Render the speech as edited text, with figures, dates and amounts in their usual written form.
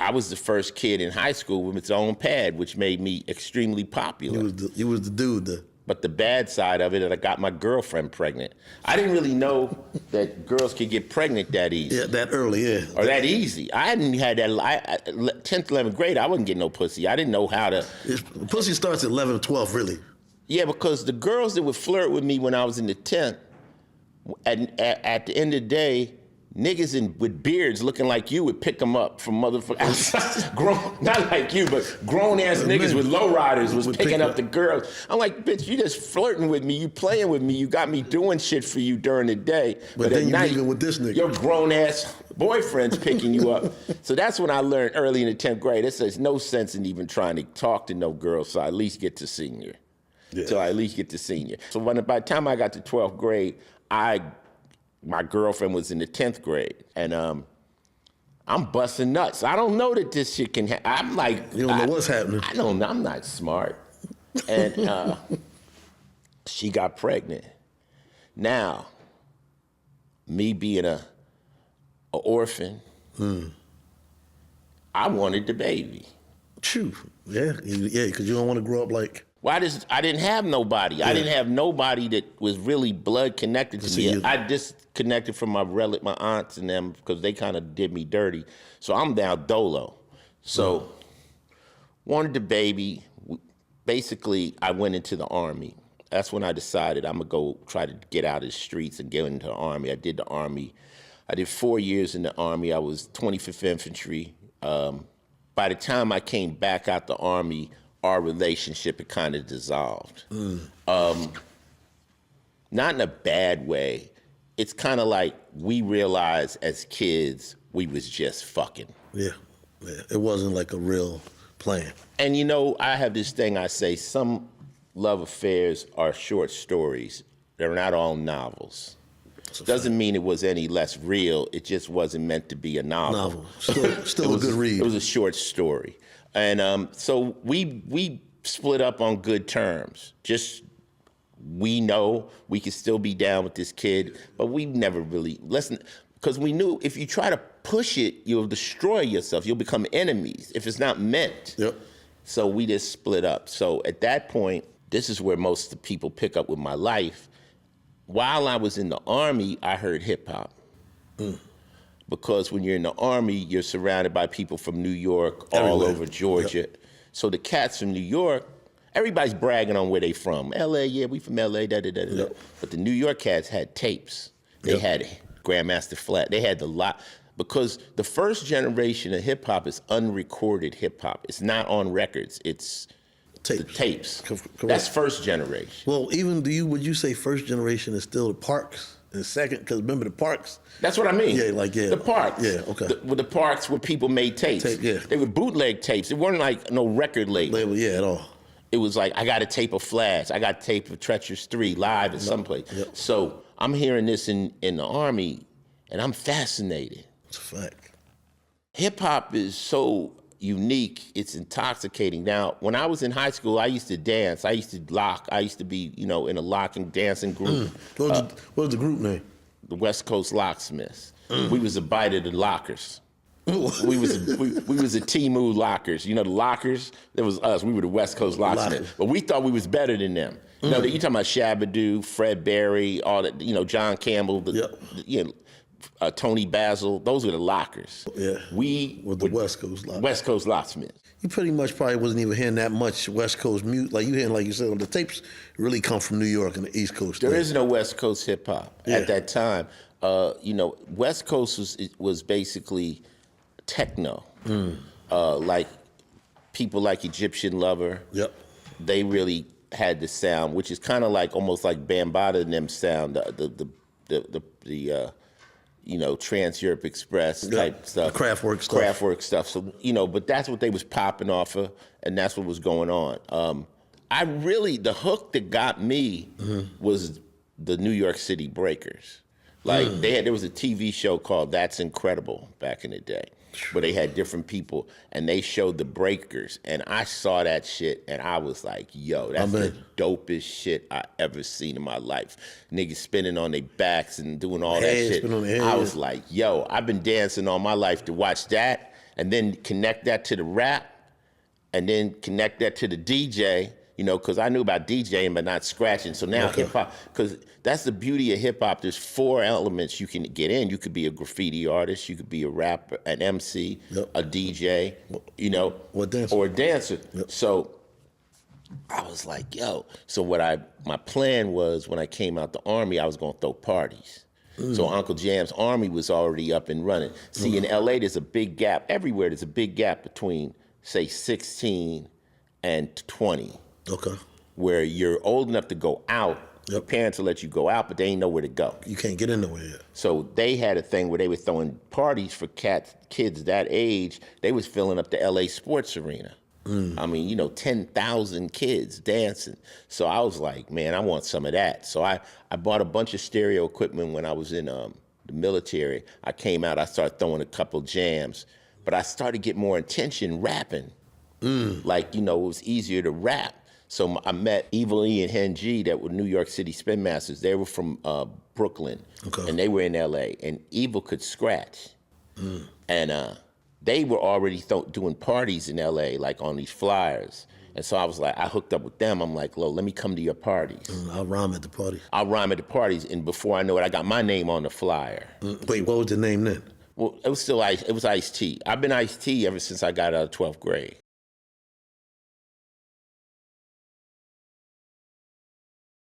I was the first kid in high school with its own pad, which made me extremely popular. You was the dude. But the bad side of it, that I got my girlfriend pregnant. I didn't really know that girls could get pregnant that easy. Yeah, that early, yeah. Or that easy. I hadn't had that. 10th, 11th grade, I wasn't getting no pussy. I didn't know how to. Pussy starts at 11 or 12, really. Yeah, because the girls that would flirt with me when I was in the 10th, at the end of the day, niggas with beards looking like you would pick them up from motherfuckers. Not like you, but grown-ass niggas with lowriders was picking up the girls. I'm like, bitch, you just flirting with me. You playing with me. You got me doing shit for you during the day. But then you're leaving with this nigga. Your grown-ass boyfriend's picking you up. So that's when I learned early in the 10th grade. There's no sense in even trying to talk to no girl, so I at least get to senior. Yeah. So I at least get to senior. So by the time I got to 12th grade, my girlfriend was in the 10th grade, and I'm busting nuts. I don't know that this shit can happen. I'm like... You don't know what's happening. I don't know. I'm not smart. And she got pregnant. Now, me being a orphan, I wanted the baby. Phew. Yeah, because you don't want to grow up like... Well, I didn't have nobody. Yeah. I didn't have nobody that was really blood connected to me. I disconnected from my aunts and them because they kind of did me dirty. So I'm now dolo. So wanted the baby. Basically, I went into the Army. That's when I decided I'm going to go try to get out of the streets and get into the Army. I did the Army. I did 4 years in the Army. I was 25th Infantry. By the time I came back out the Army, our relationship had kind of dissolved. Not in a bad way. It's kind of like we realized as kids we was just fucking. Yeah. It wasn't like a real plan. And you know, I have this thing I say, some love affairs are short stories. They're not all novels. Doesn't mean it was any less real. It just wasn't meant to be a novel. Still a good read. It was a short story. And so we split up on good terms. Just, we know we could still be down with this kid, but we never really listened, because we knew if you try to push it, you'll destroy yourself. You'll become enemies if it's not meant. Yep. So we just split up. So at that point, this is where most of the people pick up with my life. While I was in the Army, I heard hip hop. Because when you're in the Army, you're surrounded by people from New York, all over Georgia. Yep. So the cats from New York, everybody's bragging on where they from. LA, yeah, we from LA, da-da-da-da. Yep. But the New York cats had tapes. They had Grandmaster Flash. They had the lot. Because the first generation of hip hop is unrecorded hip hop. It's not on records. It's tapes. Correct. That's first generation. Well, even would you say first generation is still the Parks? And second, because remember the Parks? That's what I mean. Yeah. The Parks. Yeah, okay. The Parks where people made tapes. Yeah. They were bootleg tapes. It weren't like no record label. Yeah, at all. It was like, I got a tape of Flash. I got a tape of Treacherous 3 live at someplace. Yep. So I'm hearing this in the Army, and I'm fascinated. It's a fact. Hip hop is so unique, it's intoxicating. Now, when I was in high school, I used to dance. I used to lock. I used to be, in a locking dancing group. What was the group name? The West Coast Locksmiths. We was a bite of the lockers. we was a Timu Lockers. You know the Lockers? That was us. We were the West Coast Locksmiths. But we thought we was better than them. You know, you talking about Shabba-Doo, Fred Berry, all that. John Campbell. Tony Basil. Those were the Lockers. Yeah. We were the West Coast Locksmiths. West Coast Locksmiths. You pretty much probably wasn't even hearing that much West Coast music. Like you hearing, like you said, the tapes really come from New York and the East Coast. There is no West Coast hip hop at that time. West Coast was basically techno. Like people like Egyptian Lover. Yep. They really had the sound, which is kind of like almost like Bambaataa and them sound. The Trans Europe Express type stuff. Kraftwerk stuff. So, but that's what they was popping off of, and that's what was going on. The hook that got me was the New York City Breakers. Like, there was a TV show called That's Incredible back in the day, where they had different people, and they showed the Breakers, and I saw that shit, and I was like, yo, that's the dopest shit I ever seen in my life. Niggas spinning on their backs and doing all that shit. I was like, yo, I've been dancing all my life to watch that, and then connect that to the rap, and then connect that to the DJ, you know, because I knew about DJing but not scratching. So now hip hop, because that's the beauty of hip hop. There's 4 elements you can get in. You could be a graffiti artist, you could be a rapper, an MC, a DJ, you know, or a dancer. So I was like, yo. So my plan was when I came out the Army, I was gonna throw parties. So Uncle Jam's Army was already up and running. See, in LA, there's a big gap. Everywhere, there's a big gap between, say, 16 and 20. Okay. Where you're old enough to go out. Your parents will let you go out, but they ain't know where to go. You can't get in nowhere yet. So they had a thing where they were throwing parties for kids that age. They was filling up the LA sports arena. I mean, you know, 10,000 kids dancing. So I was like, man, I want some of that. So I bought a bunch of stereo equipment when I was in the military. I came out, I started throwing a couple jams, but I started getting more attention rapping. Like, you know, it was easier to rap. So I met Evil E and Hen G that were New York City Spin Masters. They were from Brooklyn, and they were in LA, and Evil could scratch. And they were already doing parties in LA, like on these flyers. And so I was like, I hooked up with them. I'm like, let me come to your parties. I'll rhyme at the party. I'll rhyme at the parties, and before I know it, I got my name on the flyer. Wait, what was the name then? Well, it was still Ice-T. I've been Ice-T ever since I got out of 12th grade.